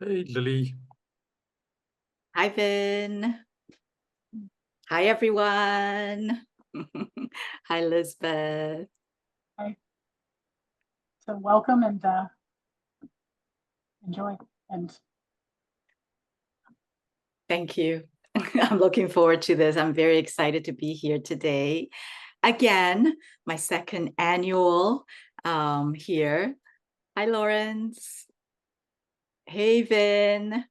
Hey, Lily. Hi, Vin. Hi, everyone. Hi, Lisbeth. Right. So welcome and enjoy. And Thank you. I'm looking forward to this. I'm very excited to be here today. Again, my second annual here. Hi, Lawrence. Hey, Vin.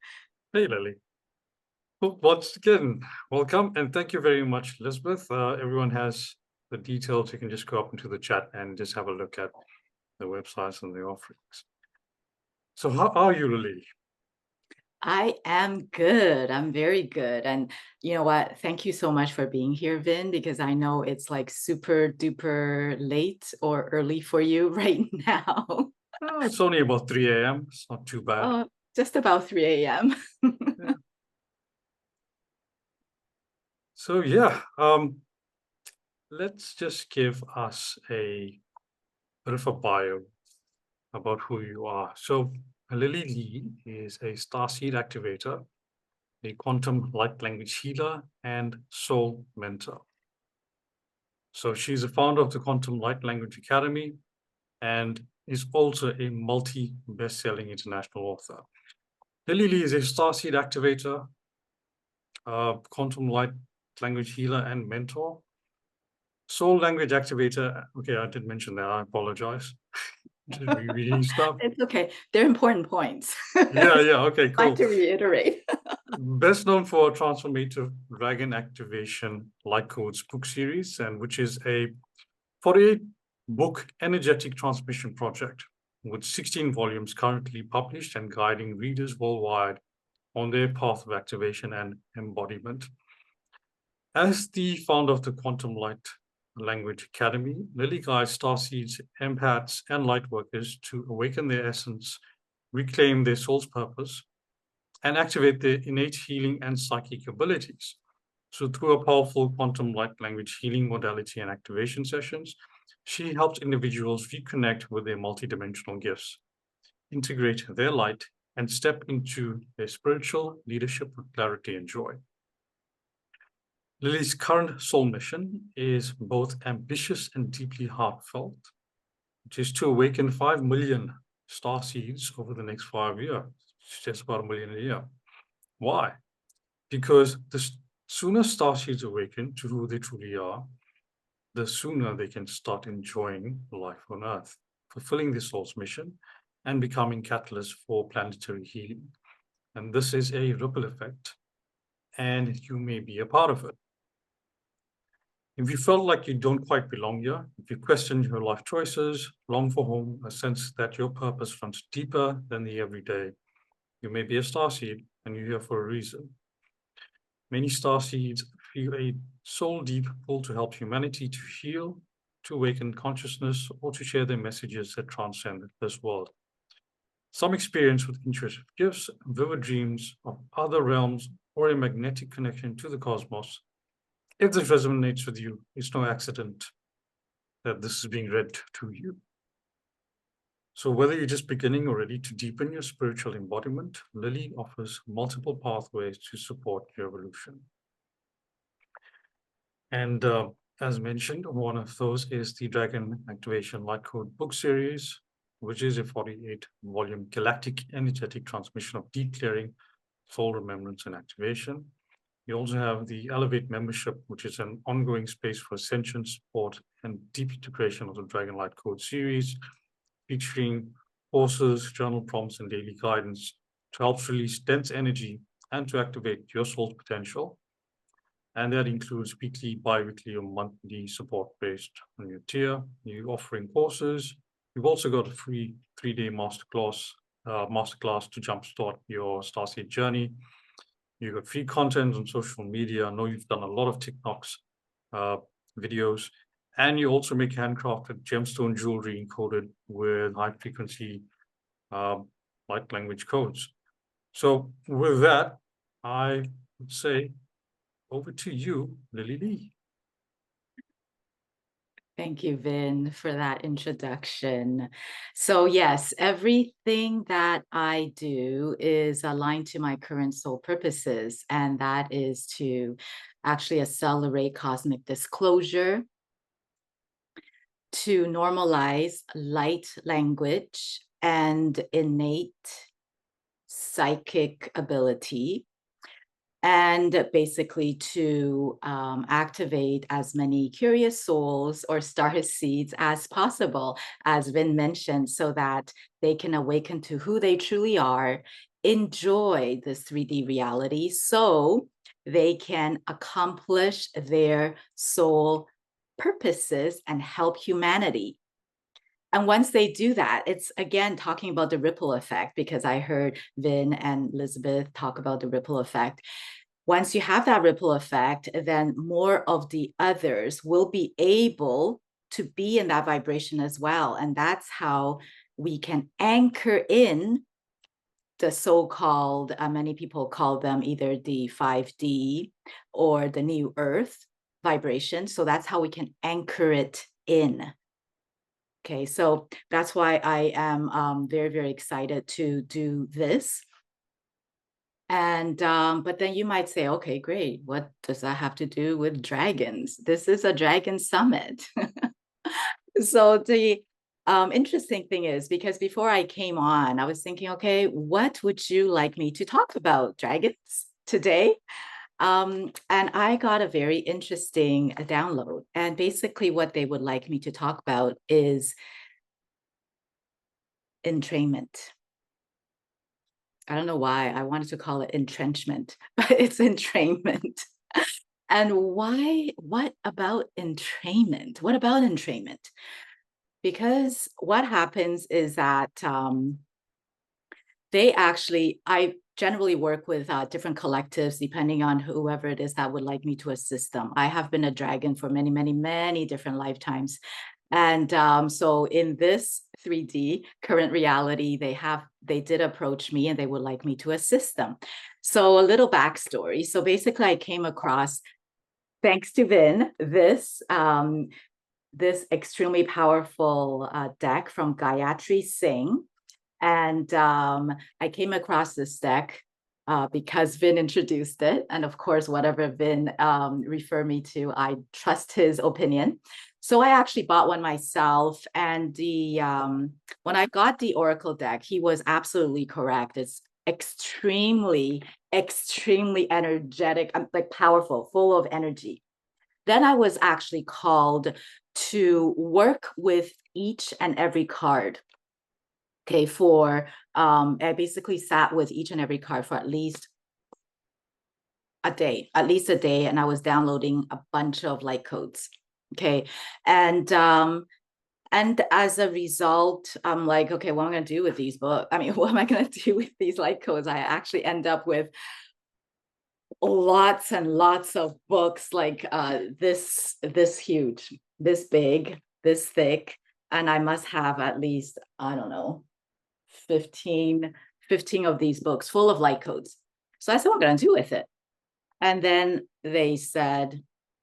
Hey, Lily. Well, once again, welcome and thank you very much, Elizabeth. Everyone has the details. You can just go up into the chat and just have a look at the websites and the offerings. So how are you, Lily? I am good. I'm very good. And you know what? Thank you so much for being here, Vin, because I know it's like super duper late or early for you right now. It's only about 3 a.m. It's not too bad. Oh, just about 3 a.m. Yeah. So yeah, let's just give us a bit of a bio about who you are. So Lily Lee is a starseed activator, a quantum light language healer, and soul mentor. So she's a founder of the Quantum Light Language Academy and is also a multi-best-selling international author. Lily Lee is a starseed activator, quantum light language healer, and mentor. Soul language activator. Okay, I did mention that. I apologize. Just rereading stuff. It's okay. They're important points. Yeah, yeah. Okay, Like cool. to reiterate. Best known for transformative dragon activation light codes book series, and which is a 48 book energetic transmission project with 16 volumes currently published and guiding readers worldwide on their path of activation and embodiment. As the founder of the Quantum Light Language Academy, Lily guides starseeds, empaths, and lightworkers to awaken their essence, reclaim their soul's purpose, and activate their innate healing and psychic abilities. So, through a powerful quantum light language healing modality and activation sessions, she helps individuals reconnect with their multidimensional gifts, integrate their light, and step into their spiritual leadership with clarity and joy. Lily's current soul mission is both ambitious and deeply heartfelt, which is to awaken 5 million star seeds over the next 5 years. It's just about a million a year. Why? Because the sooner star seeds awaken to who they truly are, the sooner they can start enjoying life on Earth, fulfilling their soul's mission, and becoming catalysts for planetary healing. And this is a ripple effect, and you may be a part of it. If you felt like you don't quite belong here, if you question your life choices, long for home, a sense that your purpose runs deeper than the everyday, you may be a starseed and you're here for a reason. Many starseeds feel a soul deep pull to help humanity to heal, to awaken consciousness, or to share their messages that transcend this world. Some experience with intuitive gifts, vivid dreams of other realms, or a magnetic connection to the cosmos. If this resonates with you, it's no accident that this is being read to you. So, whether you're just beginning or ready to deepen your spiritual embodiment, Lily offers multiple pathways to support your evolution. And as mentioned, one of those is the Dragon Activation Light Code book series, which is a 48-volume galactic energetic transmission of deep clearing, soul remembrance, and activation. You also have the Elevate membership, which is an ongoing space for ascension, support, and deep integration of the Dragon Light Code series, featuring courses, journal prompts, and daily guidance to help release dense energy and to activate your soul's potential. And that includes weekly, bi-weekly, or monthly support based on your tier. You're offering courses. You've also got a free 3-day masterclass to jumpstart your Starseed journey. You've got free content on social media. I know you've done a lot of TikToks, videos, and you also make handcrafted gemstone jewelry encoded with high frequency light language codes. So with that, I would say over to you, Lily Lee. Thank you, Vin, for that introduction. So yes, everything that I do is aligned to my current soul purposes, and that is to actually accelerate cosmic disclosure, to normalize light language and innate psychic ability, and basically to activate as many curious souls or star seeds as possible, as Vin mentioned, so that they can awaken to who they truly are, enjoy this 3D reality, so they can accomplish their soul purposes and help humanity. And once they do that, it's again talking about the ripple effect, because I heard Vin and Elizabeth talk about the ripple effect. Once you have that ripple effect, then more of the others will be able to be in that vibration as well. And that's how we can anchor in the so-called, many people call them either the 5D or the new earth vibration. So that's how we can anchor it in. Okay, so that's why I am very, very excited to do this. And but then you might say, okay, great. What does that have to do with dragons? This is a dragon summit. So the interesting thing is, because before I came on, I was thinking, okay, what would you like me to talk about, dragons, today? And I got a very interesting download. And basically what they would like me to talk about is entrainment. I don't know why I wanted to call it entrenchment, but it's entrainment. And why? What about entrainment? What about entrainment? Because what happens is that I generally work with different collectives, depending on whoever it is that would like me to assist them. I have been a dragon for many, many, many different lifetimes. And so in this 3D current reality, they did approach me and they would like me to assist them. So a little backstory. So basically I came across, thanks to Vin, this extremely powerful deck from Gayatri Singh. And I came across this deck because Vin introduced it. And of course, whatever Vin referred me to, I trust his opinion. So I actually bought one myself. And when I got the Oracle deck, he was absolutely correct. It's extremely, extremely energetic, like powerful, full of energy. Then I was actually called to work with each and every card. Okay, I basically sat with each and every card for at least a day, and I was downloading a bunch of light codes. Okay, and as a result, I'm like, okay, what am I going to do with these books? I mean, what am I going to do with these light codes? I actually end up with lots and lots of books, like this huge, this big, this thick, and I must have at least, I don't know, 15 of these books full of light codes. So I said, what am I going to do with it? And then they said,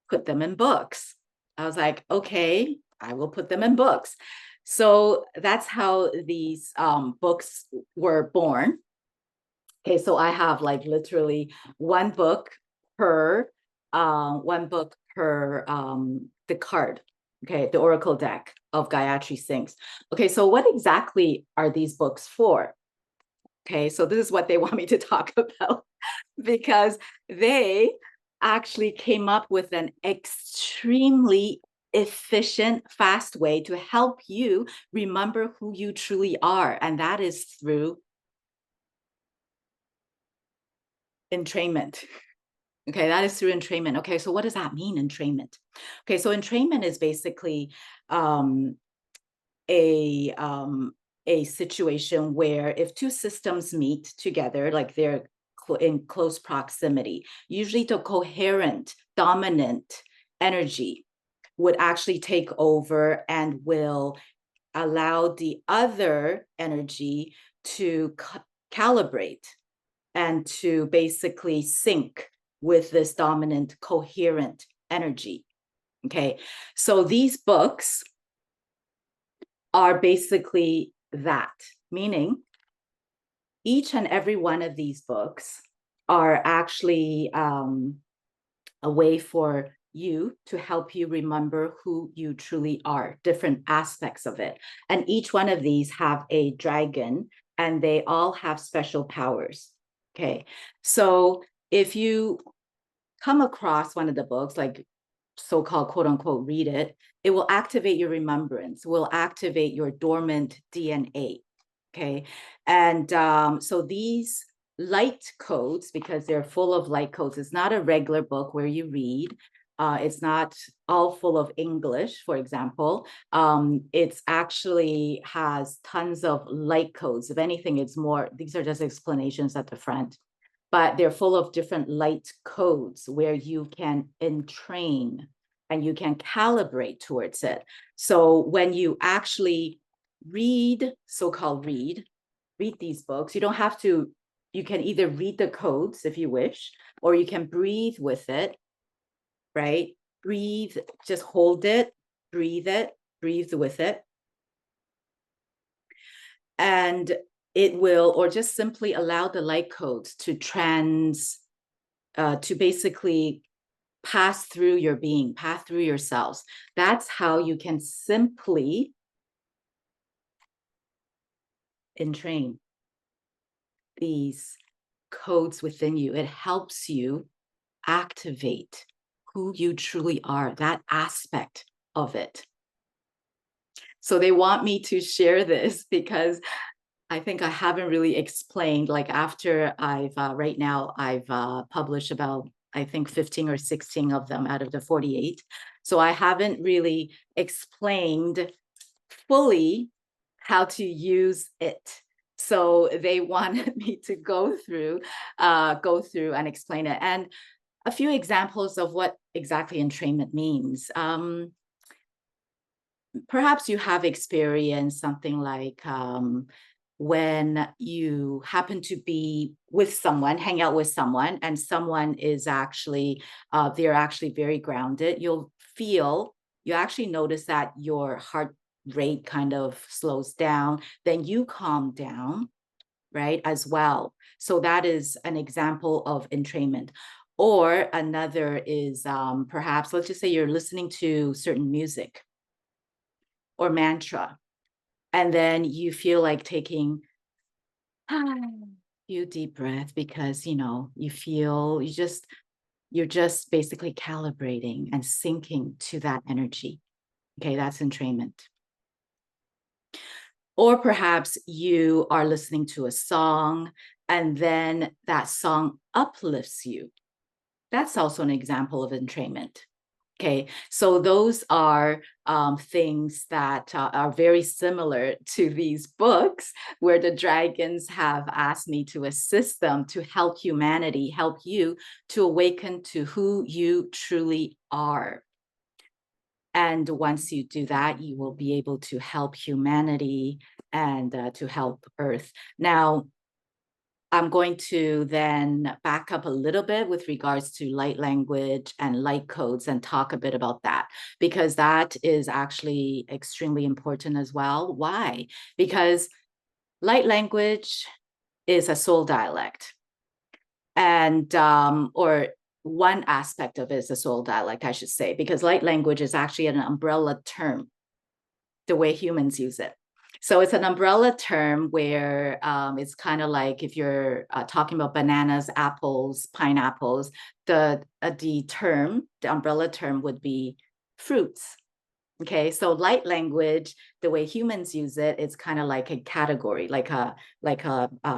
put them in books. I was like, okay, I will put them in books. So that's how these books were born. Okay, so I have like literally one book per the card. Okay, the Oracle deck of Gayatri Singh's. Okay, so what exactly are these books for? Okay, so this is what they want me to talk about, because they actually came up with an extremely efficient, fast way to help you remember who you truly are. And that is through entrainment. Okay, that is through entrainment. Okay, so what does that mean, entrainment? Okay, so entrainment is basically a situation where if two systems meet together, like they're in close proximity, usually the coherent, dominant energy would actually take over and will allow the other energy to calibrate and to basically sync with this dominant, coherent energy. Okay, so these books are basically that, meaning each and every one of these books are actually a way for you to help you remember who you truly are, different aspects of it. And each one of these have a dragon, and they all have special powers. Okay, so if you come across one of the books, like so-called quote unquote read it, it will activate your remembrance, will activate your dormant DNA. Okay, and so these light codes, because they're full of light codes, it's not a regular book where you read. It's not all full of English, for example. It's actually has tons of light codes. If anything, it's more, these are just explanations at the front, but they're full of different light codes where you can entrain and you can calibrate towards it. So when you actually read, so-called read these books, you don't have to, you can either read the codes if you wish, or you can breathe with it, right? Breathe, just hold it, breathe with it. And it will, or just simply allow the light codes to to basically pass through your being, pass through your cells. That's how you can simply entrain these codes within you. It helps you activate who you truly are, that aspect of it. So they want me to share this because I think I haven't really explained, like after right now I've published about, I think 15 or 16 of them out of the 48. So I haven't really explained fully how to use it. So they wanted me to go through and explain it. And a few examples of what exactly entrainment means. Perhaps you have experienced something like when you happen to be with someone, hang out with someone, and someone is actually, they're actually very grounded. You actually notice that your heart rate kind of slows down, then you calm down, right, as well. So that is an example of entrainment. Or another is perhaps, let's just say you're listening to certain music or mantra, and then you feel like taking a few deep breaths because you're just basically calibrating and syncing to that energy. Okay, that's entrainment. Or perhaps you are listening to a song and then that song uplifts you. That's also an example of entrainment. Okay, so those are things that are very similar to these books, where the dragons have asked me to assist them to help humanity, help you to awaken to who you truly are. And once you do that, you will be able to help humanity and to help Earth. Now, I'm going to then back up a little bit with regards to light language and light codes and talk a bit about that, because that is actually extremely important as well. Why? Because light language is a soul dialect, and or one aspect of it is a soul dialect, I should say, because light language is actually an umbrella term, the way humans use it. So it's an umbrella term where it's kind of like if you're talking about bananas, apples, pineapples, the umbrella term would be fruits. Okay, so light language, the way humans use it, it's kind of like a category, like a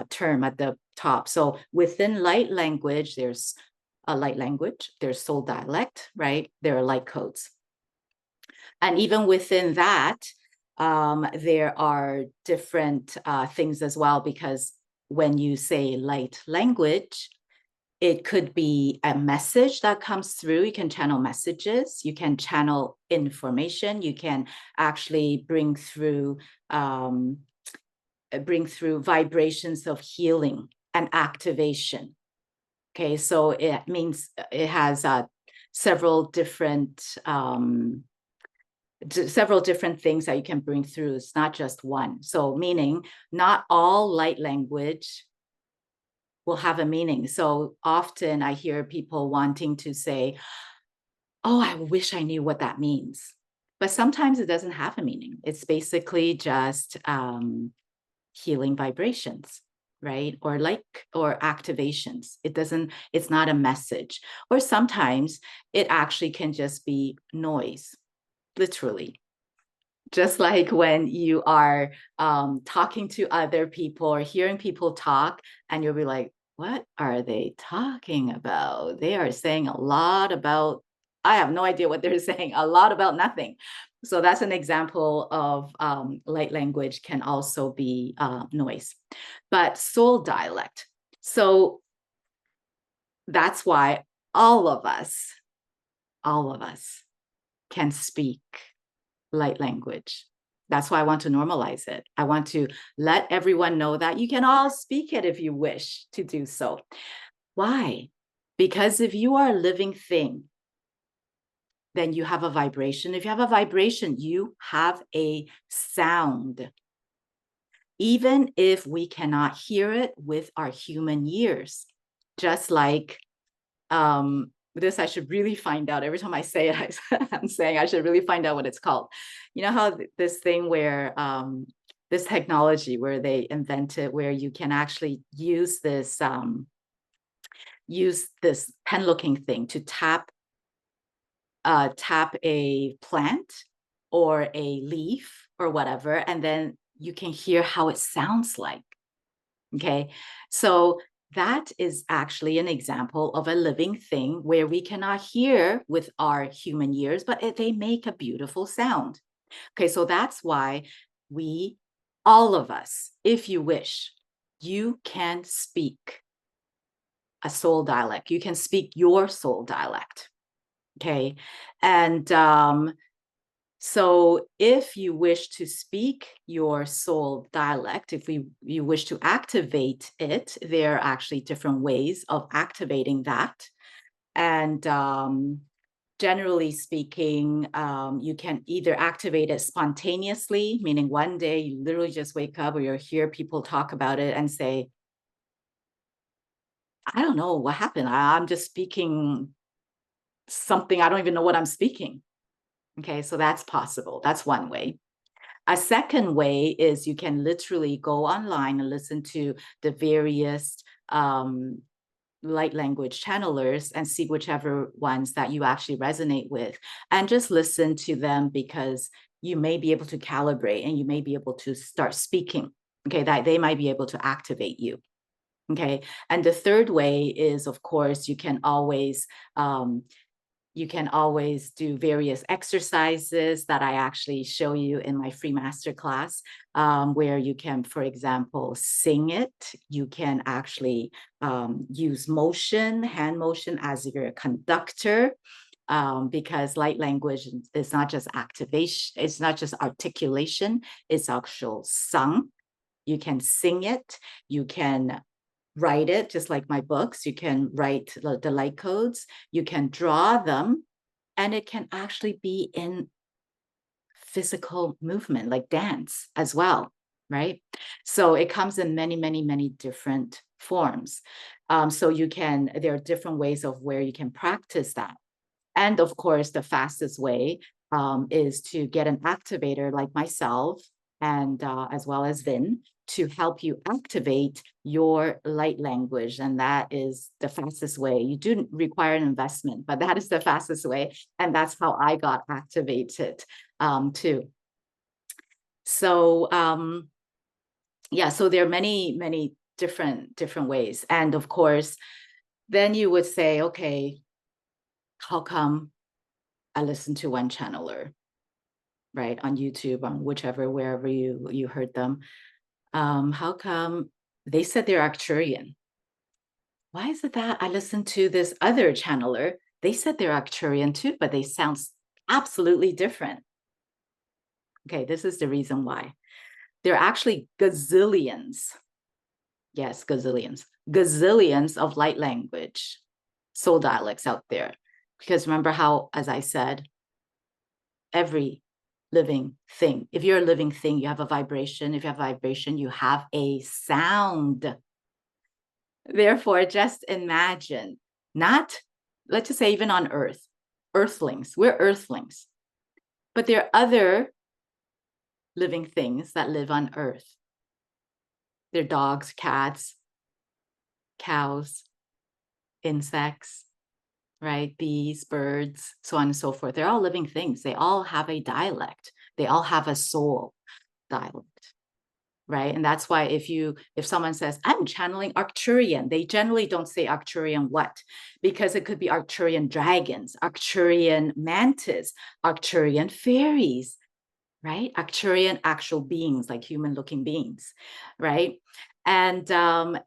term at the top. So within light language, there's a light language, there's soul dialect, right? There are light codes. And even within that, there are different things as well, because when you say light language, it could be a message that comes through. You can channel messages, you can channel information, you can actually bring through vibrations of healing and activation. Okay, so it means it has several different things that you can bring through. It's not just one. So meaning not all light language will have a meaning. So often I hear people wanting to say, oh, I wish I knew what that means. But sometimes it doesn't have a meaning. It's basically just healing vibrations, right? Or activations. It's not a message. Or sometimes it actually can just be noise, literally. Just like when you are talking to other people or hearing people talk, and you'll be like, what are they talking about? They are saying a lot about, I have no idea what they're saying, a lot about nothing. So that's an example of light language can also be noise. But soul dialect. So that's why all of us can speak light language. That's why I want to normalize it. I want to let everyone know that you can all speak it if you wish to do so. Why? Because if you are a living thing, then you have a vibration. If you have a vibration, you have a sound. Even if we cannot hear it with our human ears, just like this, I should really find out. Every time I say it, I'm saying I should really find out what it's called. You know how this thing where this technology where they invented where you can actually use this pen-looking thing to tap a plant or a leaf or whatever, and then you can hear how it sounds like. Okay, so that is actually an example of a living thing where we cannot hear with our human ears, but they make a beautiful sound. Okay, so that's why all of us, if you wish, you can speak a soul dialect. You can speak your soul dialect. Okay, and so if you wish to speak your soul dialect, if you wish to activate it, there are actually different ways of activating that. And generally speaking, you can either activate it spontaneously, meaning one day you literally just wake up or you hear people talk about it and say, I don't know what happened. I'm just speaking something. I don't even know what I'm speaking. Okay, so that's possible. That's one way. A second way is you can literally go online and listen to the various light language channelers and see whichever ones that you actually resonate with, and just listen to them, because you may be able to calibrate and you may be able to start speaking. Okay, that they might be able to activate you. Okay, and the third way is, of course, you can always do various exercises that I actually show you in my free masterclass, where you can, for example, sing it. You can actually use motion, hand motion as your conductor, because light language is not just activation, it's not just articulation, it's actual sung. You can sing it, you can write it, just like my books. You can write the light codes, you can draw them, and it can actually be in physical movement, like dance as well, right? So it comes in many, many, many different forms. So there are different ways of where you can practice that. And of course, the fastest way is to get an activator like myself, and as well as Vin, to help you activate your light language. And that is the fastest way. You do require an investment, but that is the fastest way. And that's how I got activated too. So yeah, so there are many, many different ways. And of course, then you would say, okay, how come I listen to one channeler, right, on YouTube, on wherever you heard them? How come they said they're Arcturian? Why is it that I listened to this other channeler? They said they're Arcturian too, but they sound absolutely different. Okay, this is the reason why. There are actually gazillions, yes, gazillions of light language soul dialects out there. Because remember how, as I said, every living thing, if you're a living thing, you have a vibration. If you have vibration, you have a sound. Therefore, just imagine, not, let's just say even on Earth, earthlings, we're earthlings, but there are other living things that live on Earth. They're dogs, cats, cows, insects, right? Bees, birds, so on and so forth. They're all living things. They all have a dialect. They all have a soul dialect, right? And that's why if someone says, I'm channeling Arcturian, they generally don't say Arcturian what? Because it could be Arcturian dragons, Arcturian mantis, Arcturian fairies, right? Arcturian actual beings, like human-looking beings, right? And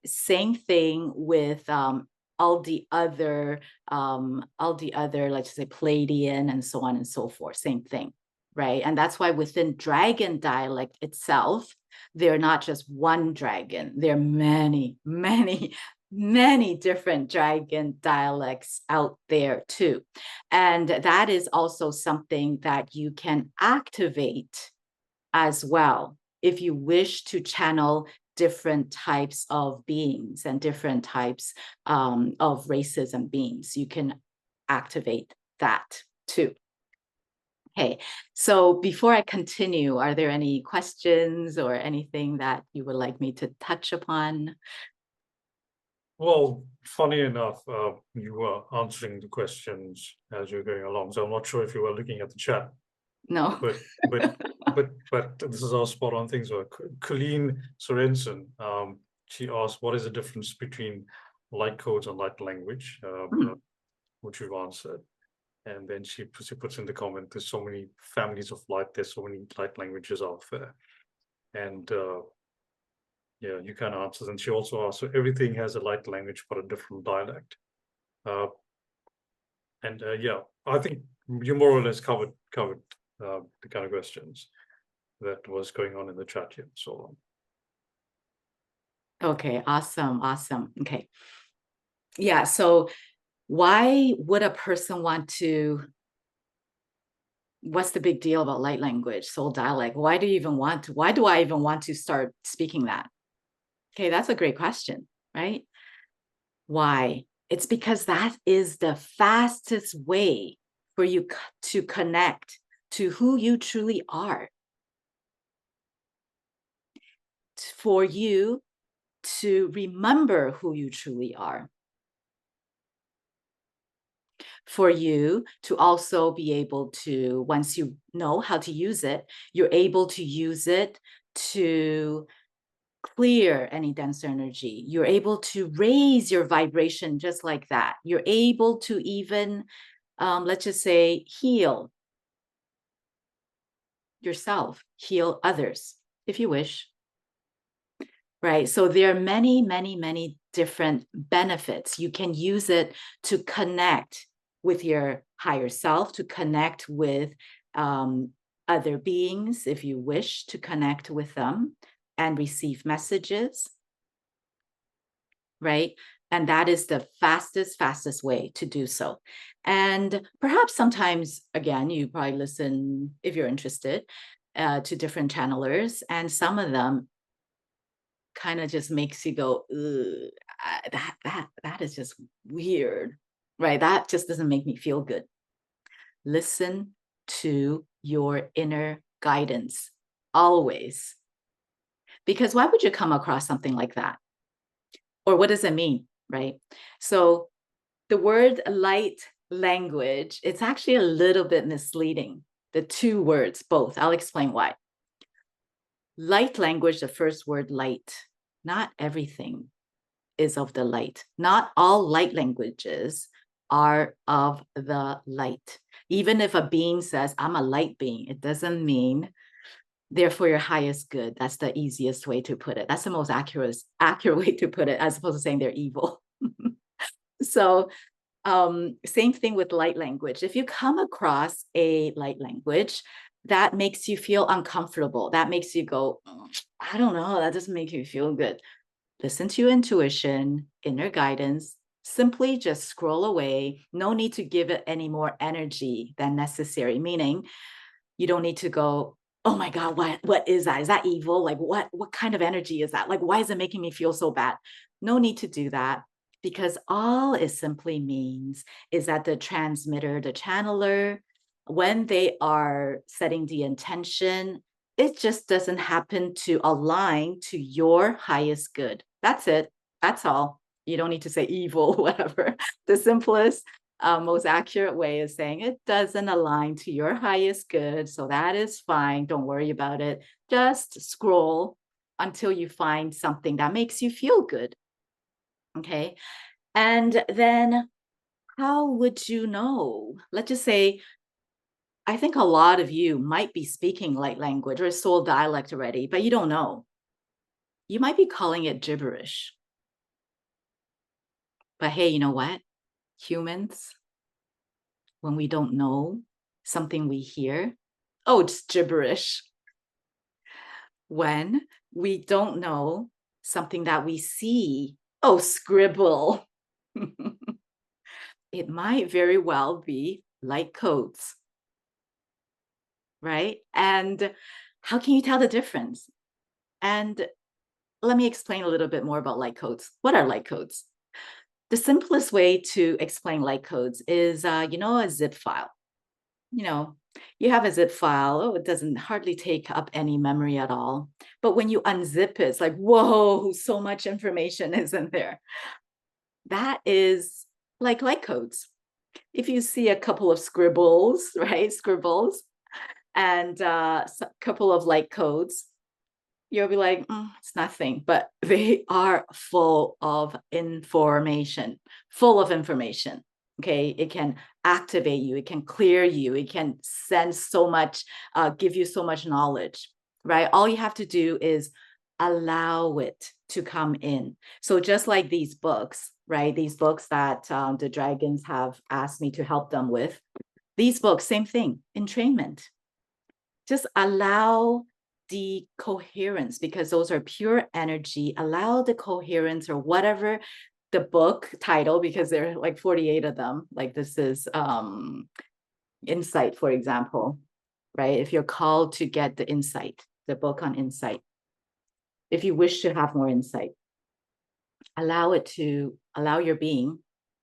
same thing with all the other, let's say Palladian and so on and so forth, same thing, right? And that's why within dragon dialect itself, they're not just one dragon, there are many, many, many different dragon dialects out there too. And that is also something that you can activate as well if you wish to channel different types of beings and different types of races and beings. You can activate that too. Okay, so before I continue, are there any questions or anything that you would like me to touch upon? Well, funny enough, you were answering the questions as you're going along, so I'm not sure if you were looking at the chat, No. but this is how spot on things were. Colleen Sorensen, she asked, what is the difference between light codes and light language, which you've answered. And then she puts in the comment, there's so many families of light, there's so many light languages out there. And yeah, you kind of answered. And she also asked, so everything has a light language but a different dialect. Yeah, I think you more or less covered the kind of questions that was going on in the chat here. So Okay, awesome. Okay. Yeah, so why would a person want to, what's the big deal about light language, soul dialect? Why do I even want to start speaking that? Okay, that's a great question, right? Why? It's because that is the fastest way for you to connect to who you truly are. For you to remember who you truly are. For you to also be able to, once you know how to use it, you're able to use it to clear any dense energy. You're able to raise your vibration just like that. You're able to even, let's just say, heal yourself, heal others, if you wish. Right. So there are many, many, many different benefits. You can use it to connect with your higher self, to connect with other beings, if you wish to connect with them and receive messages. Right. And that is the fastest way to do so. And perhaps sometimes, again, you probably listen, if you're interested, to different channelers, and some of them kind of just makes you go, that is just weird, right? That just doesn't make me feel good. Listen to your inner guidance always. Because why would you come across something like that? Or what does it mean, right? So the word light language, it's actually a little bit misleading. The two words, both. I'll explain why. Light language, the first word light, not everything is of the light. Not all light languages are of the light. Even if a being says, I'm a light being, it doesn't mean they're for your highest good. That's the easiest way to put it. That's the most accurate way to put it, as opposed to saying they're evil. So same thing with light language. If you come across a light language that makes you feel uncomfortable, that makes you go, I don't know, that doesn't make you feel good. Listen to your intuition, inner guidance, simply just scroll away. No need to give it any more energy than necessary, meaning you don't need to go, oh my God, what is that? Is that evil? Like what kind of energy is that? Like, why is it making me feel so bad? No need to do that, because all it simply means is that the transmitter, the channeler, when they are setting the intention, it just doesn't happen to align to your highest good. That's it. That's all. You don't need to say evil, whatever. The simplest, most accurate way is saying it doesn't align to your highest good. So that is fine. Don't worry about it. Just scroll until you find something that makes you feel good. Okay. And then how would you know? Let's just say, I think a lot of you might be speaking light language or soul dialect already, but you don't know. You might be calling it gibberish. But hey, you know what? Humans, when we don't know something we hear, oh, it's gibberish. When we don't know something that we see, oh, scribble. It might very well be light codes, right? And how can you tell the difference? And let me explain a little bit more about light codes. What are light codes? The simplest way to explain light codes is, a zip file. You have a zip file. Oh, it doesn't hardly take up any memory at all. But when you unzip it, it's like, whoa, so much information is in there. That is like light codes. If you see a couple of scribbles, right? Scribbles and a couple of light codes, you'll be like, it's nothing, but they are full of information, Okay, it can activate you, it can clear you, it can send so much, give you so much knowledge, right? All you have to do is allow it to come in. So just like these books, right? These books that the dragons have asked me to help them with, these books, same thing, entrainment. Just allow the coherence, because those are pure energy. Allow the coherence or whatever the book title, because there are like 48 of them. Like this is insight, for example, right? If you're called to get the insight, the book on insight, if you wish to have more insight, allow your being,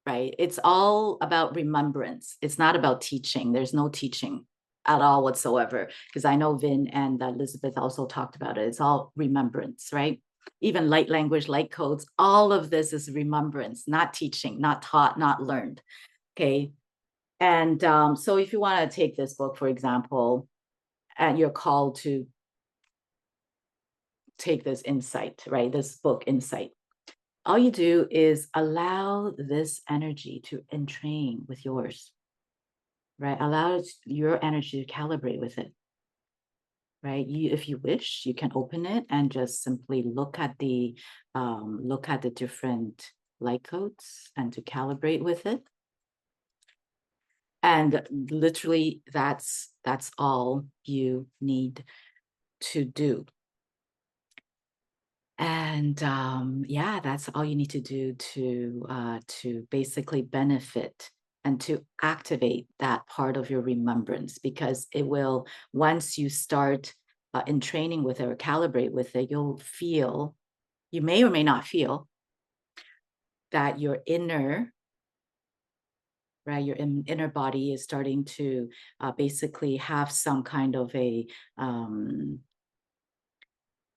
right? It's all about remembrance. It's not about teaching. There's no teaching at all whatsoever, because I know Vin and Elizabeth also talked about it. It's all remembrance, right? Even light language, light codes, all of this is remembrance, not teaching, not taught, not learned. Okay. And so if you want to take this book, for example, and you're called to take this insight, right? This book, Insight. All you do is allow this energy to entrain with yours, right? Allow your energy to calibrate with it, right? If you wish, you can open it and just simply look at the different light codes and to calibrate with it. And literally, that's all you need to do. And yeah, that's all you need to do to basically benefit and to activate that part of your remembrance, because it will, once you start in training with it or calibrate with it, you may or may not feel that your inner, right, your inner body is starting to basically have some kind of a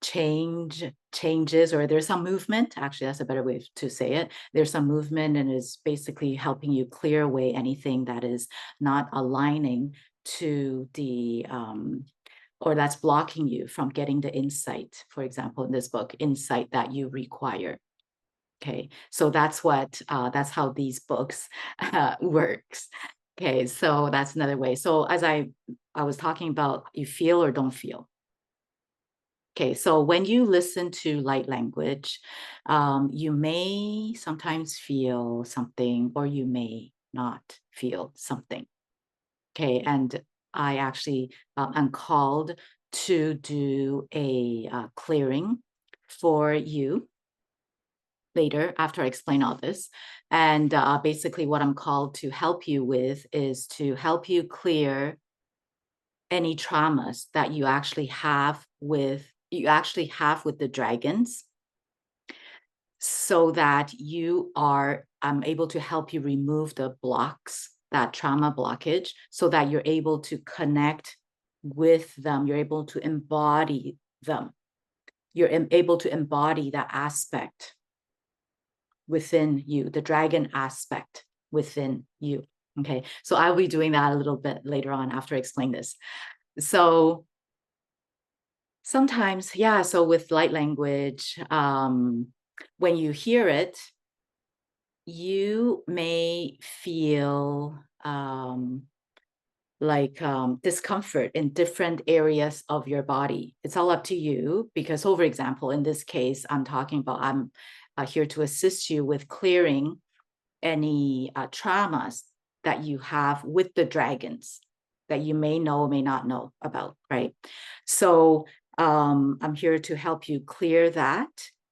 changes, or there's some movement. Actually, that's a better way to say it. There's some movement, and is basically helping you clear away anything that is not aligning to the or that's blocking you from getting the insight, for example, in this book, insight that you require. Okay, so that's how these books works. Okay, so that's another way. So as I was talking about, you feel or don't feel. Okay, so when you listen to light language, you may sometimes feel something, or you may not feel something. Okay, and I actually am called to do a clearing for you. later after I explain all this. And basically what I'm called to help you with is to help you clear any traumas that you actually have with the dragons, so that I'm able to help you remove the blocks, that trauma blockage, so that you're able to connect with them. You're able to embody them. You're able to embody that aspect within you, the dragon aspect within you. Okay, so I'll be doing that a little bit later on after I explain this. So sometimes, yeah, so with light language, when you hear it, you may feel discomfort in different areas of your body. It's all up to you, because, for example, in this case, I'm here to assist you with clearing any traumas that you have with the dragons that you may know or may not know about, right? So I'm here to help you clear that.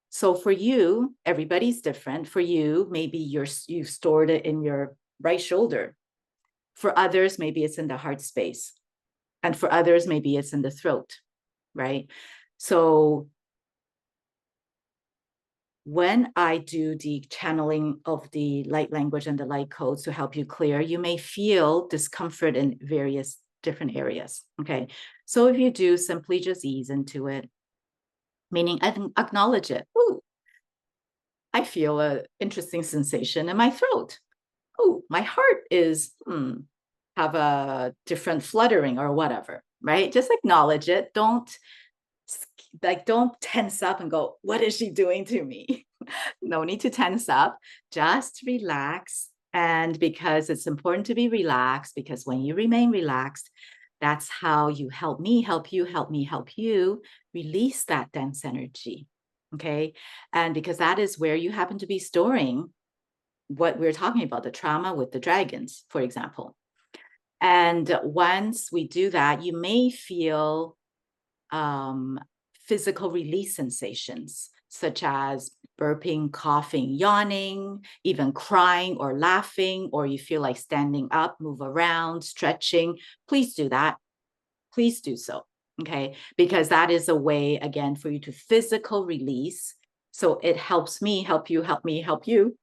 So for you, everybody's different. For you, maybe you've stored it in your right shoulder. For others, maybe it's in the heart space. And for others, maybe it's in the throat, right? So when I do the channeling of the light language and the light codes to help you clear, you may feel discomfort in various different areas, okay? So if you do, simply just ease into it, meaning acknowledge it. Ooh, I feel an interesting sensation in my throat. Oh, my heart is, have a different fluttering or whatever, right? Just acknowledge it. Don't tense up and go, what is she doing to me? No need to tense up, just relax. And because it's important to be relaxed, because when you remain relaxed, that's how you help me, help you, help me, help you release that dense energy. Okay. And because that is where you happen to be storing what we're talking about, the trauma with the dragons, for example. And once we do that, you may feel physical release sensations, such as burping, coughing, yawning, even crying or laughing, or you feel like standing up, move around, stretching. Please do that. Please do so. Okay. Because that is a way, again, for you to physical release. So it helps me, help you, help me, help you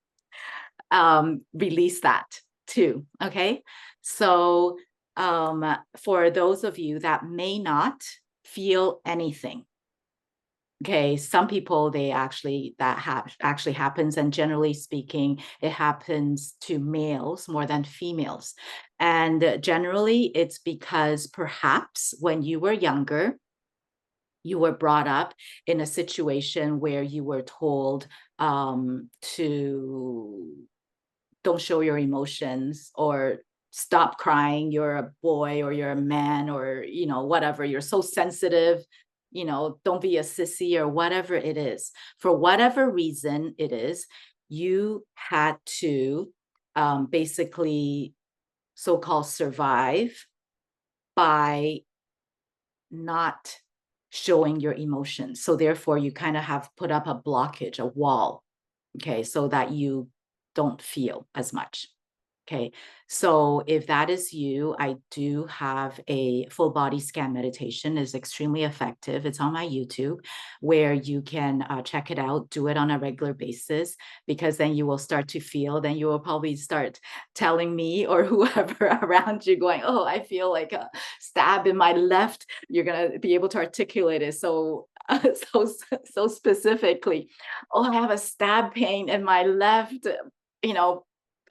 release that too. Okay. So for those of you that may not feel anything, okay, some people, actually happens, and generally speaking, it happens to males more than females. And generally it's because perhaps when you were younger, you were brought up in a situation where you were told to don't show your emotions, or stop crying, you're a boy or you're a man, or whatever, you're so sensitive, don't be a sissy, or whatever it is. For whatever reason it is, you had to basically so-called survive by not showing your emotions. So therefore you kind of have put up a blockage, a wall, okay, so that you don't feel as much. Okay, so if that is you, I do have a full body scan meditation. It's extremely effective. It's on my YouTube, where you can check it out, do it on a regular basis, because then you will start to feel, then you will probably start telling me or whoever around you going, oh, I feel like a stab in my left. You're going to be able to articulate it so specifically. Oh, I have a stab pain in my left,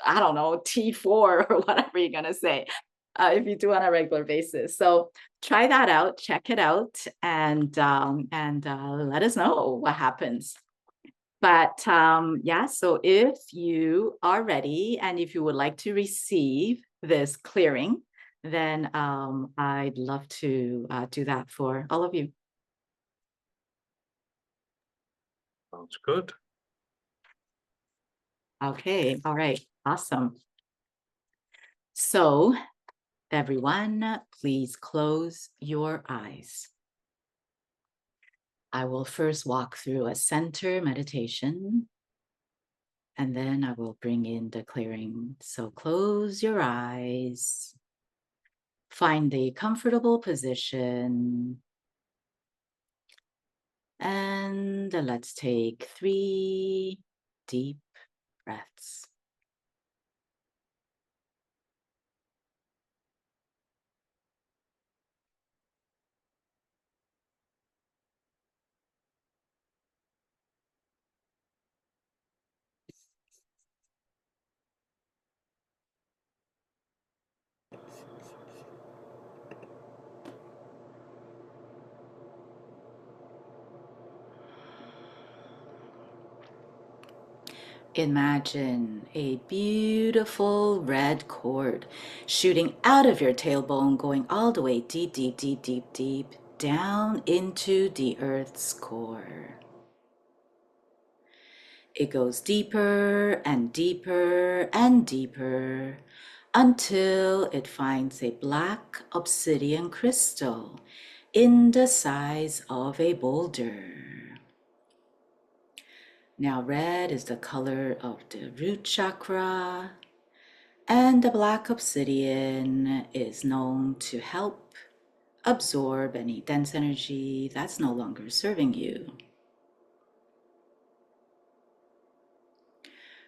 I don't know, T4 or whatever you're going to say, if you do on a regular basis. So try that out, check it out, and let us know what happens. But yeah, so if you are ready and if you would like to receive this clearing, then I'd love to do that for all of you. Sounds good. Okay, all right, awesome. So everyone, please close your eyes. I will first walk through a center meditation, And then I will bring in the clearing. So close your eyes. Find a comfortable position. And let's take 3 deep breaths. Imagine a beautiful red cord shooting out of your tailbone, going all the way deep, deep, deep, deep, deep, down into the earth's core. It goes deeper and deeper and deeper until it finds a black obsidian crystal in the size of a boulder. Now red is the color of the root chakra, and the black obsidian is known to help absorb any dense energy that's no longer serving you.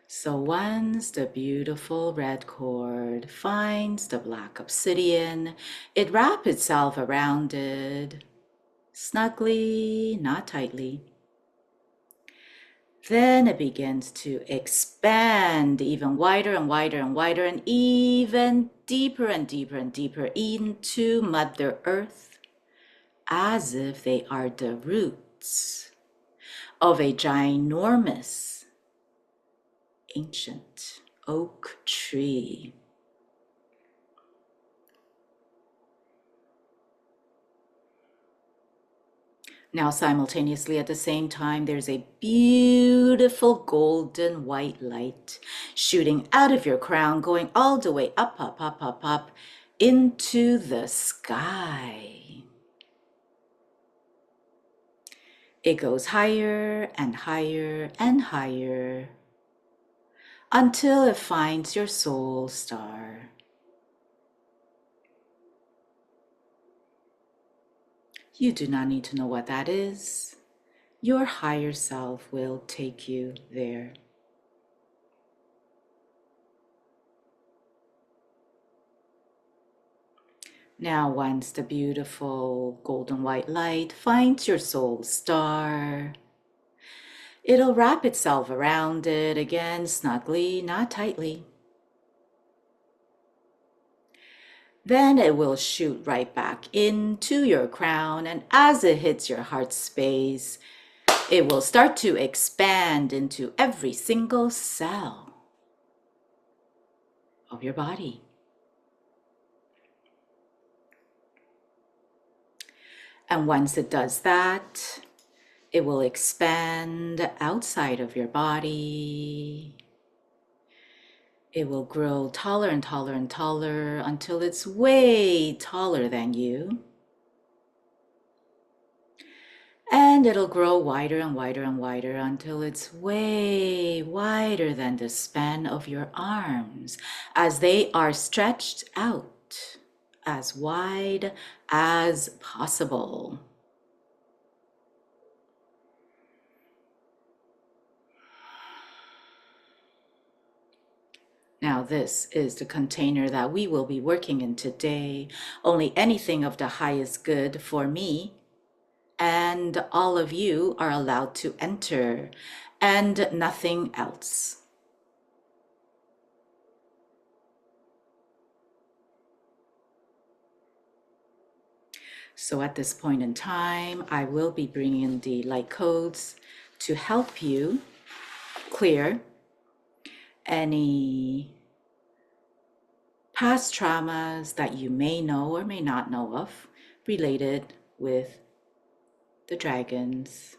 So once the beautiful red cord finds the black obsidian, it wraps itself around it, snugly, not tightly. Then it begins to expand even wider and wider and wider and even deeper and deeper and deeper into Mother Earth, as if they are the roots of a ginormous, ancient oak tree. Now, simultaneously at the same time, there's a beautiful golden white light shooting out of your crown, going all the way up, up, up, up, up into the sky. It goes higher and higher and higher until it finds your soul star. You do not need to know what that is. Your higher self will take you there. Now, once the beautiful golden white light finds your soul star, it'll wrap itself around it again, snugly, not tightly. Then it will shoot right back into your crown, and as it hits your heart space, it will start to expand into every single cell of your body. And once it does that, it will expand outside of your body. It will grow taller and taller and taller until it's way taller than you. And it'll grow wider and wider and wider until it's way wider than the span of your arms as they are stretched out as wide as possible. Now, this is the container that we will be working in today. Only anything of the highest good for me and all of you are allowed to enter, and nothing else. So at this point in time, I will be bringing the light codes to help you clear any past traumas that you may know or may not know of related with the dragons,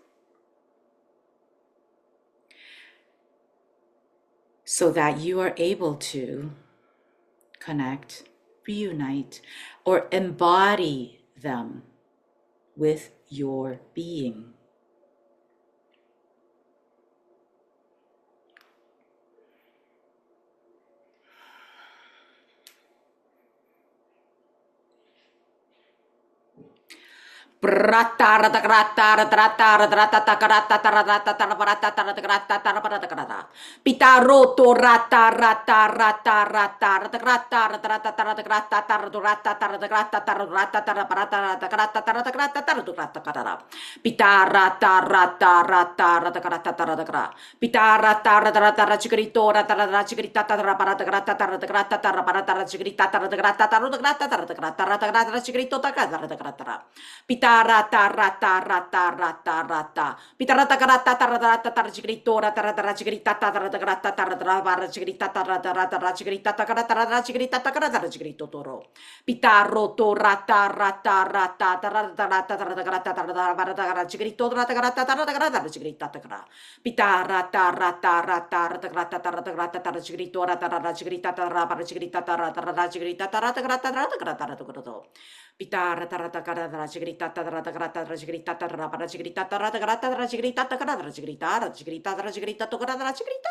so that you are able to connect, reunite, or embody them with your being. Pitaroto rata rata rata rata rata rata Pitarata rata rata rata Pitarata rata chigrito rata chigrita rata grata grata rata chigrita rata grata chigrito rata Pitarata rata rata rata rata Pitarata grata rata chigrito rata chigrita rata grata chigrita rata chigrita rata chigrito toro Pitarro to rata rata rata chigrito rata chigrita Pitara tara tara tara grata tara chigrito rata chigrita rata chigrita rata chigrita rata grata Pitara tara tara chigrita rata grata chigrita rata chigrita rata grata chigrita rata chigrita to grata chigrita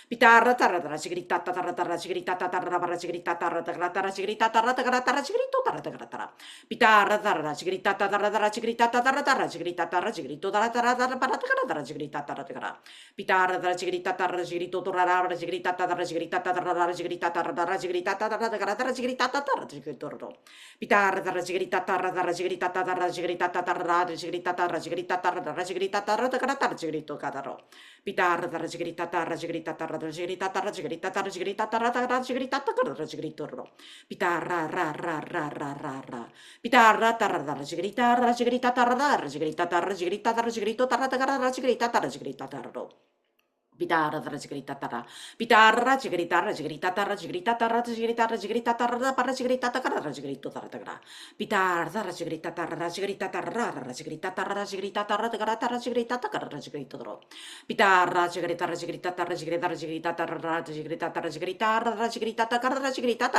Pitara tara chigrita rata chigrita rata chigrita rata chigrita rata chigrito rata Pitara tara chigrita rata chigrita rata chigrita chigrito rata chigrita rata Pitara tara chigrita chigrito rata chigrita chigrita rata chigrita rata chigrita Pitara tara chigrita chigrita rata chigrita rata chigrito kadaro Pitara tara chigrita chigrita rata chigrita rata chigrito Pitara ra ra ra ra ra ra Pitara tarra chigrita chigrita tarra chigrito tarra chigrita tarro Pitara tara chigrita tara Pitara chigrita para chigrita tara chigrito tara Pitara tara chigrita tara chigrita tara Pitara chigrita Pitara chigrita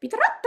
Pitara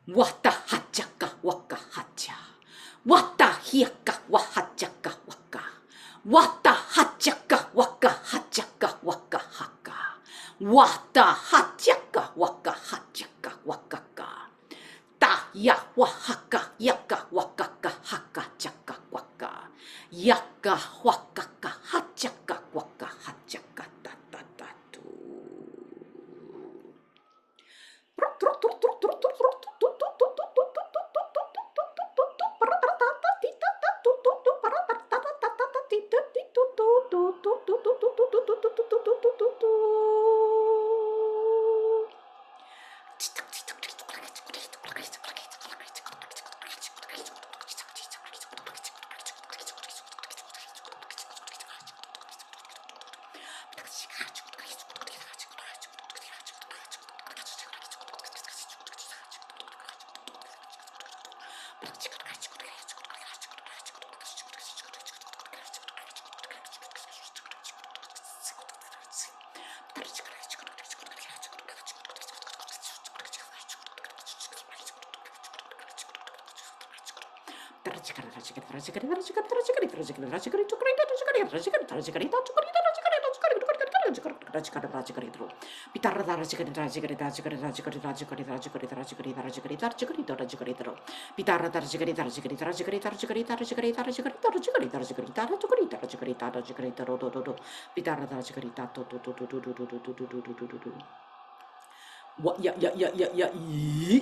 Wata hachaka waka hacha. Wata hiaka wahachaka waka. Wata hachaka waka hachaka waka haka. Wata hachaka waka hachaka wakaka. Ta ya wahaka yaka wakaka haka chaka waka. Yaka wakaka hachaka waka hachaka ta ta ta tu. What ya ya ya ya ya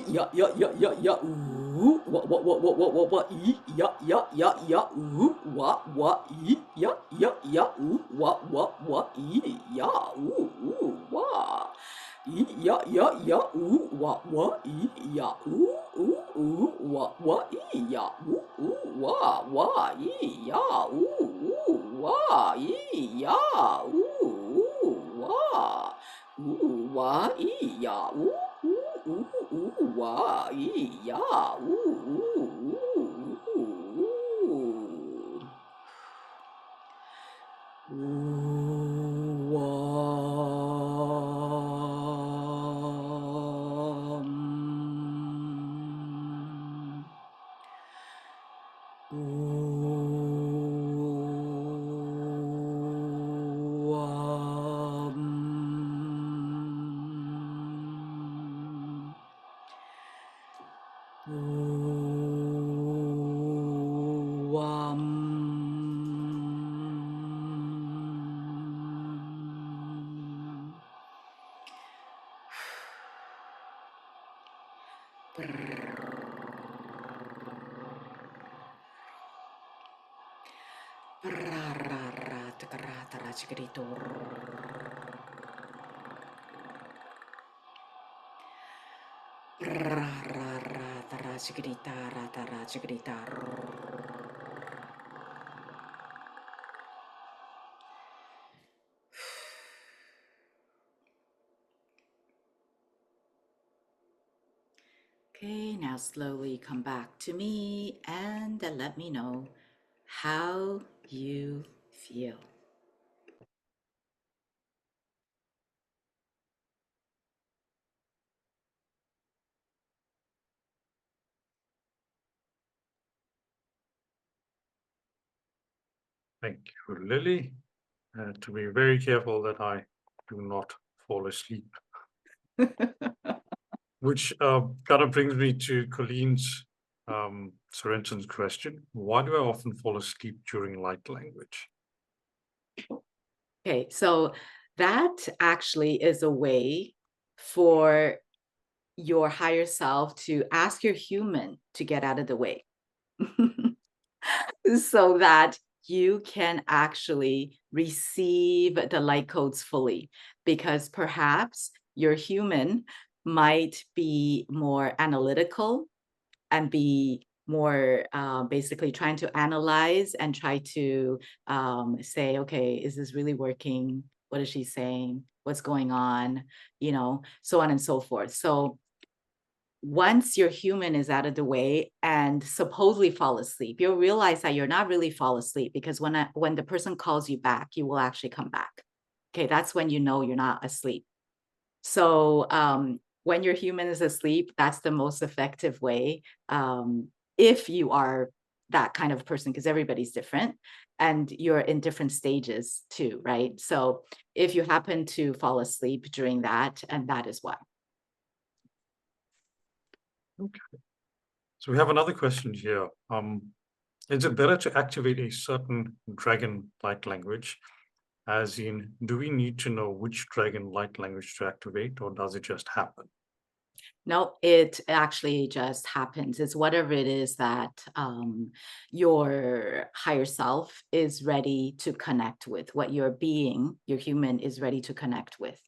ya ya ya ya ya ooh what ya ya ya ya ooh what ya ya ya ooh what ya ooh what ya ya ya ooh what ya ooh what ya ooh what ya ooh what ya ooh what wa ya wa ya Okay, now slowly come back to me and let me know how you feel. Thank you, Lily. To be very careful that I do not fall asleep. Which kind of brings me to Colleen's Sorensen's question. Why do I often fall asleep during light language? Okay, so that actually is a way for your higher self to ask your human to get out of the way so that you can actually receive the light codes fully, because perhaps your human might be more analytical and be more basically trying to analyze and try to say, okay, is this really working? What is she saying? What's going on? You know, so on and so forth. So once your human is out of the way and supposedly fall asleep, you'll realize that you're not really fall asleep, because when the person calls you back, you will actually come back. Okay, that's when you know you're not asleep. So when your human is asleep, that's the most effective way. If you are that kind of person, because everybody's different and you're in different stages too, right? So if you happen to fall asleep during that, and that is why. Okay. So we have another question here. Is it better to activate a certain dragon light language? As in, do we need to know which dragon light language to activate, or does it just happen? No, it actually just happens. It's whatever it is that your higher self is ready to connect with, what your being, your human, is ready to connect with.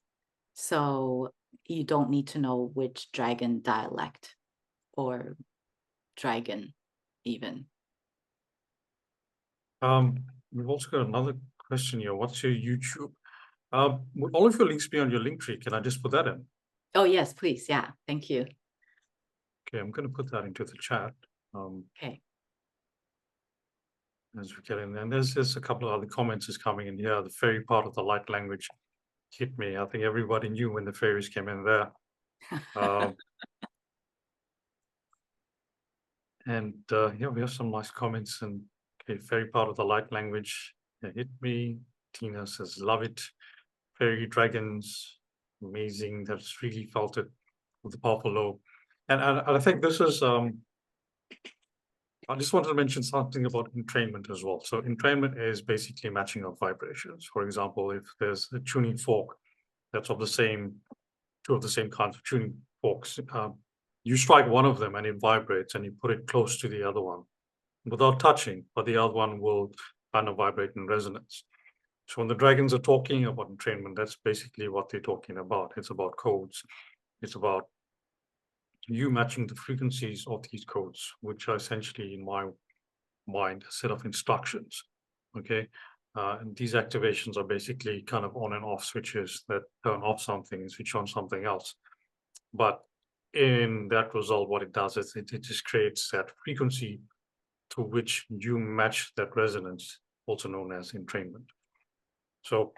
So you don't need to know which dragon dialect or dragon even. We've also got another question here. What's your YouTube? Would all of your links be on your link tree? Can I just put that in? Oh, yes, please. Yeah, thank you. Okay, I'm going to put that into the chat. Okay. As we get in, and there's a couple of other comments is coming in here. The fairy part of the light language hit me. I think everybody knew when the fairies came in there. And yeah, we have some nice comments. And okay, fairy part of the light language hit me. Tina says, love it. Fairy dragons, amazing. That's really felt it with the powerful low. And I think this is I just wanted to mention something about entrainment as well. So entrainment is basically matching of vibrations. For example, if there's a tuning fork that's of the same, two of the same kinds of tuning forks, you strike one of them and it vibrates, and you put it close to the other one without touching, but the other one will kind of vibrate in resonance. So when the dragons are talking about entrainment, that's basically what they're talking about. It's about codes. It's about you matching the frequencies of these codes, which are essentially, in my mind, a set of instructions. Okay. And these activations are basically kind of on and off switches that turn off something, switch on something else. But in that result, what it does is it just creates that frequency to which you match that resonance, also known as entrainment. So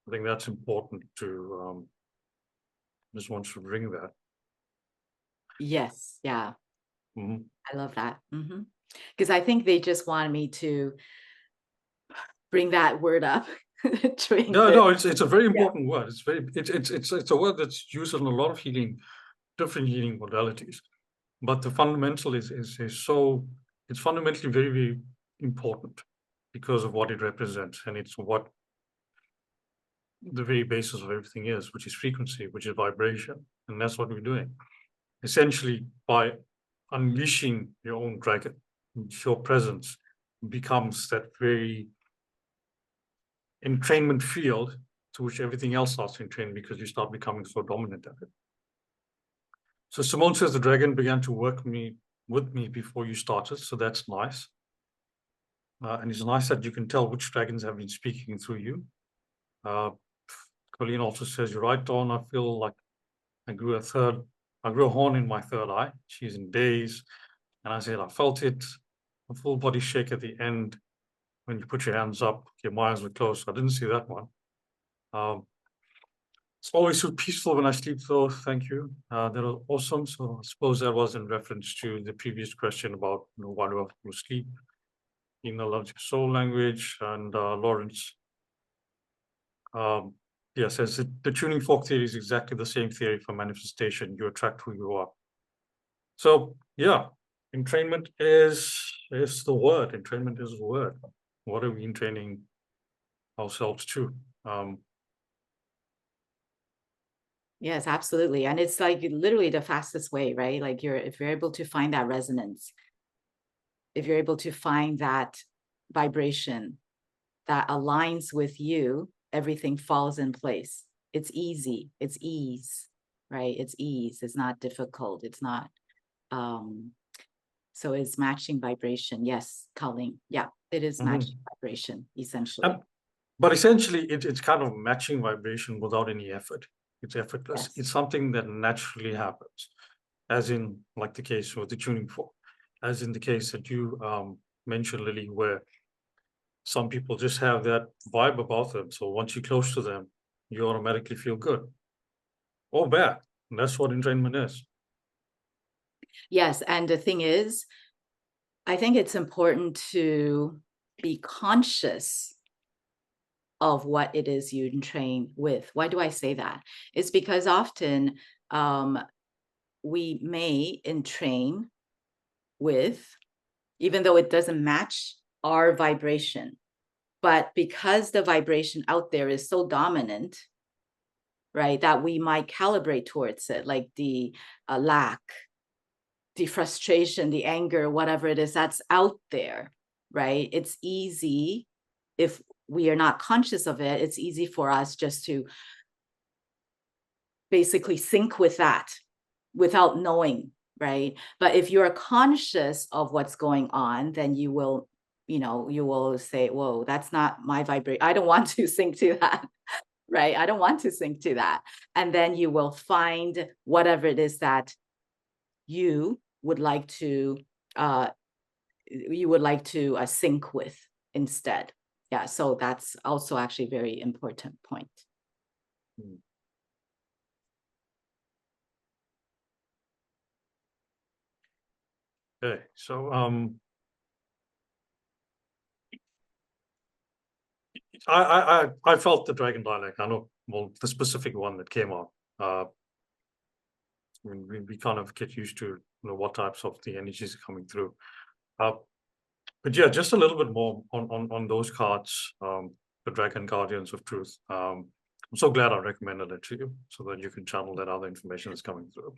I think that's important to just want to bring that. Yes. Yeah. Mhm. I love that. Because I think they just wanted me to bring that word up during No, this. no, it's a very Yeah. important word. It's a word that's used in a lot of different healing modalities. But the fundamental is so it's fundamentally very, very important because of what it represents, and it's what the very basis of everything is, which is frequency, which is vibration, and that's what we're doing. Essentially, by unleashing your own dragon, your presence becomes that very entrainment field to which everything else starts to entrain, because you start becoming so dominant at it. So Simone says the dragon began to work with me before you started, so that's nice. And it's nice that you can tell which dragons have been speaking through you. Colleen also says, you're right, Dawn. I feel like I grew a horn in my third eye. She's in daze. And I said, I felt it, a full body shake at the end when you put your hands up. My eyes were closed. I didn't see that one. It's always so peaceful when I sleep, though. Thank you. That was awesome. So I suppose that was in reference to the previous question about why do I fall asleep? Ina loves your soul language, and Lawrence. Says the tuning fork theory is exactly the same theory for manifestation. You attract who you are. So yeah, entrainment is the word. Entrainment is the word. What are we entraining ourselves to? Yes, absolutely. And it's like literally the fastest way, right? Like if you're able to find that resonance, if you're able to find that vibration that aligns with you, everything falls in place. It's easy. It's ease, right? It's ease. It's not difficult. It's not so it's matching vibration. Yes, Colleen. Yeah, it is matching vibration, essentially. But essentially, it's kind of matching vibration without any effort. It's effortless. Yes. It's something that naturally happens, as in like the case with the tuning fork, as in the case that you mentioned, Lily, where some people just have that vibe about them. So once you're close to them, you automatically feel good or bad. And that's what entrainment is. Yes. And the thing is, I think it's important to be conscious of what it is you entrain with. Why do I say that? It's because often we may entrain with even though it doesn't match our vibration. But because the vibration out there is so dominant, right, that we might calibrate towards it, like the lack, the frustration, the anger, whatever it is that's out there, right? It's easy, if we are not conscious of it, it's easy for us just to basically sync with that without knowing, right? But if you're conscious of what's going on, then you will, you will say, whoa, that's not my vibration. I don't want to sync to that, right? I don't want to sync to that. And then you will find whatever it is that you would like to sync with instead. Yeah, so that's also actually a very important point. Okay, so I felt the dragon dialect. I know, well, the specific one that came out. I mean, we kind of get used to what types of the energies are coming through. But yeah, just a little bit more on those cards, the Dragon Guardians of Truth. I'm so glad I recommended it to you so that you can channel that other information that's coming through.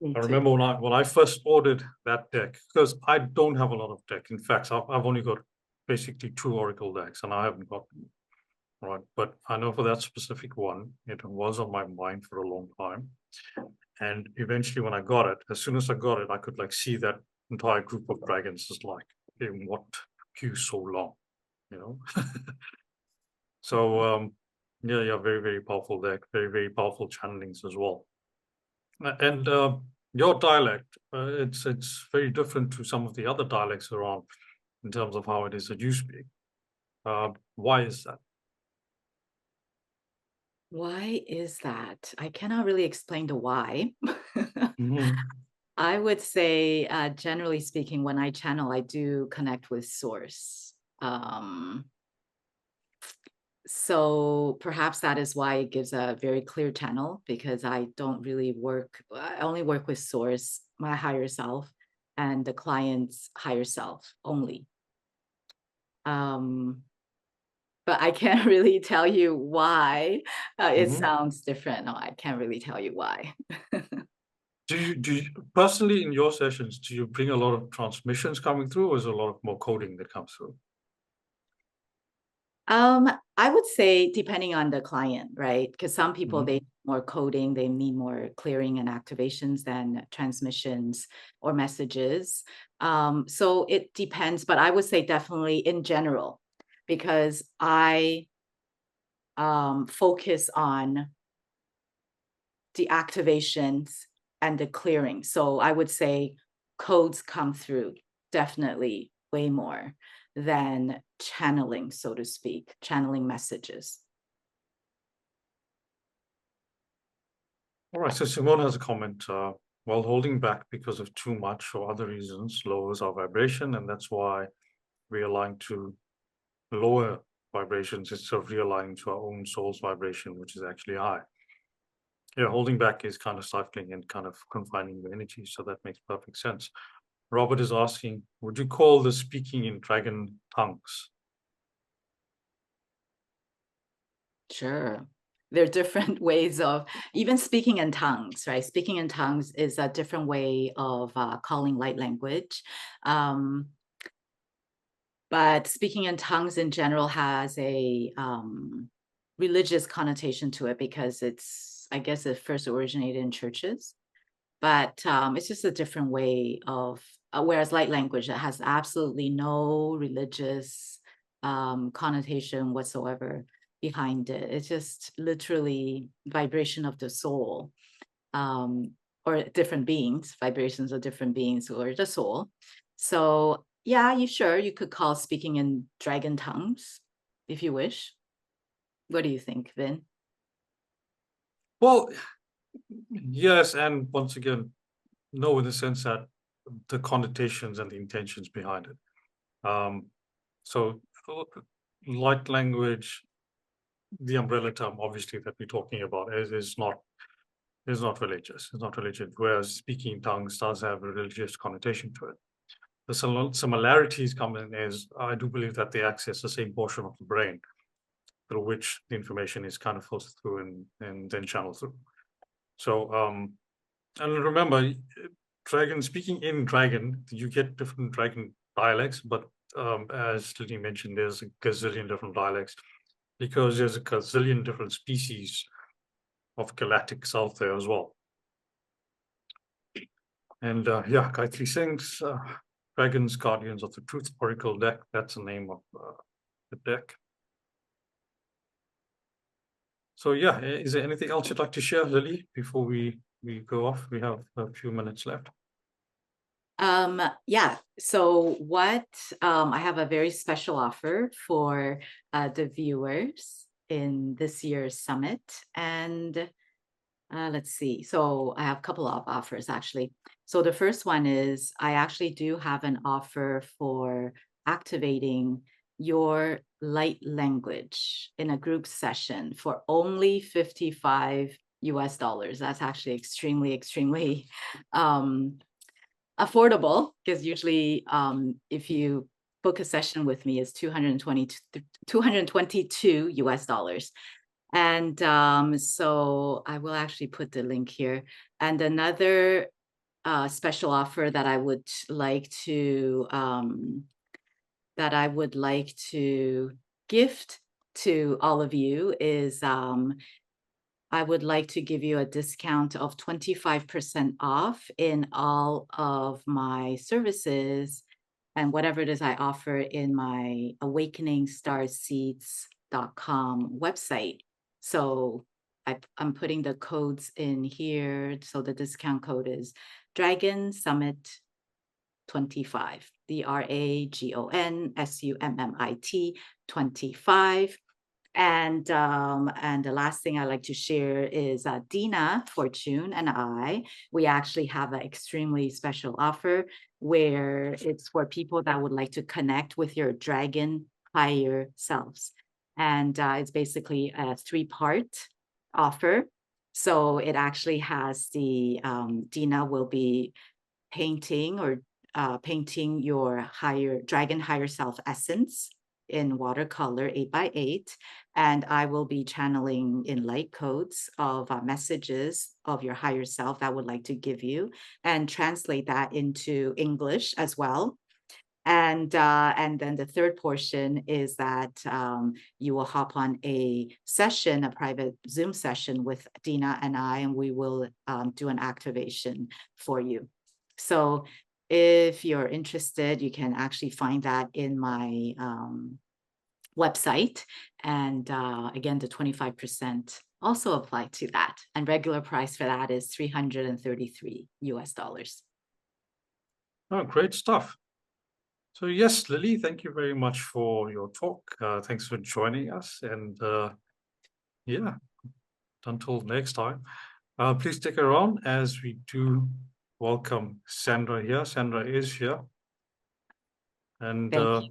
Me I too. remember when I first ordered that deck, because I don't have a lot of deck. In fact, I've only got basically 2 Oracle decks, and I haven't got them. Right, but I know for that specific one, it was on my mind for a long time. And eventually when I got it, as soon as I got it, I could like see that entire group of dragons is like, hey, what took you so long, you know? So yeah, very, very powerful deck, very, very powerful channelings as well. And your dialect, it's very different to some of the other dialects around in terms of how it is that you speak. Why is that? Why is that? I cannot really explain the why. Mhm. I would say, generally speaking, when I channel, I do connect with source. So perhaps that is why it gives a very clear channel, because I don't really I only work with source, my higher self, and the client's higher self only. But I can't really tell you why it Mhm. sounds different. No, I can't really tell you why. Do you personally in your sessions, do you bring a lot of transmissions coming through, or is there a lot of more coding that comes through? I would say depending on the client, right? Because some people, Mhm. they need more coding, they need more clearing and activations than transmissions or messages. So it depends, but I would say definitely in general, because I focus on the activations and the clearing. So I would say codes come through definitely way more than channeling, so to speak, channeling messages. All right, so Simone has a comment. While holding back because of too much or other reasons lowers our vibration, and that's why we align to lower vibrations instead of realigning to our own soul's vibration, which is actually high. Yeah, holding back is kind of stifling and kind of confining the energy, so that makes perfect sense. Robert is asking, would you call the speaking in dragon tongues? Sure. There are different ways of even speaking in tongues, right? Speaking in tongues is a different way of calling light language. But speaking in tongues in general has a religious connotation to it, because I guess it first originated in churches. But it's just a different way of, whereas light language, that has absolutely no religious connotation whatsoever behind it. It's just literally vibration of the soul, or different beings, vibrations of different beings, or the soul. So yeah, you could call speaking in dragon tongues if you wish. What do you think, Vin? Well, yes, and once again, no, in the sense that the connotations and the intentions behind it. So light language, the umbrella term, obviously, that we're talking about is not religious. It's not religious. Whereas speaking in tongues does have a religious connotation to it. the similarities come in is I do believe that they access the same portion of the brain through which the information is kind of filtered through and then channeled through. So, and remember, speaking in Dragon, you get different Dragon dialects, but as Lily mentioned, there's a gazillion different dialects because there's a gazillion different species of galactic self there as well. And yeah, Gayatri Singh's Dragons, Guardians of the Truth Oracle deck. That's the name of the deck. So yeah, is there anything else you'd like to share, Lily, before we go off? We have a few minutes left. Yeah, so what I have a very special offer for the viewers in this year's summit. And let's see. So I have a couple of offers actually. So the first one is I actually do have an offer for activating your light language in a group session for only $55 US. That's actually extremely affordable, because usually if you book a session with me, it's $222 US. And so I will actually put the link here. And another special offer that I would like to gift to all of you is I would like to give you a discount of 25% off in all of my services and whatever it is I offer in my awakeningstarseeds.com website. So I'm putting the codes in here. So the discount code is Dragon Summit 25, DRAGONSUMMIT 25. And the last thing I like to share is Dina Fortune and we actually have an extremely special offer where it's for people that would like to connect with your dragon higher selves. And it's basically a 3-part offer. So it actually has the Dina will be painting your dragon higher self essence in watercolor 8x8, and I will be channeling in light codes of messages of your higher self that I would like to give you and translate that into English as well. And then the third portion is that you will hop on a private Zoom session with Dina and we will do an activation for you. So if you're interested, you can actually find that in my website. And again, the 25% also apply to that. And regular price for that is $333 US. Oh, great stuff. So yes, Lily, thank you very much for your talk. Thanks for joining us. And yeah, until next time, please stick around as we do welcome Sandra here. Sandra is here. And yeah,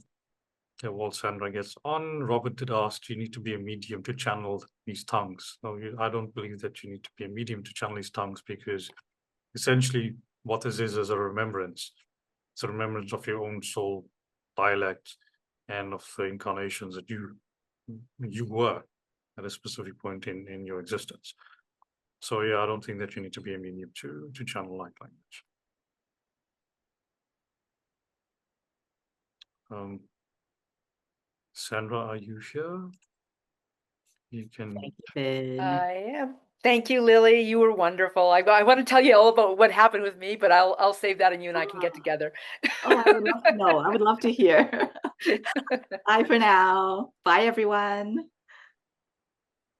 while Sandra gets on, Robert did ask, do you need to be a medium to channel these tongues? No, I don't believe that you need to be a medium to channel these tongues, because essentially what this is a remembrance. It's a remembrance of your own soul, dialect, and of the incarnations that you were at a specific point in your existence. So yeah, I don't think that you need to be a medium to channel light language. Sandra, are you here? You can. I am. Thank you, Lily. You were wonderful. I want to tell you all about what happened with me, but I'll save that and you and I can get together. Oh, I would love to know. I would love to hear. Bye for now. Bye, everyone.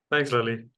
Thanks, Lily.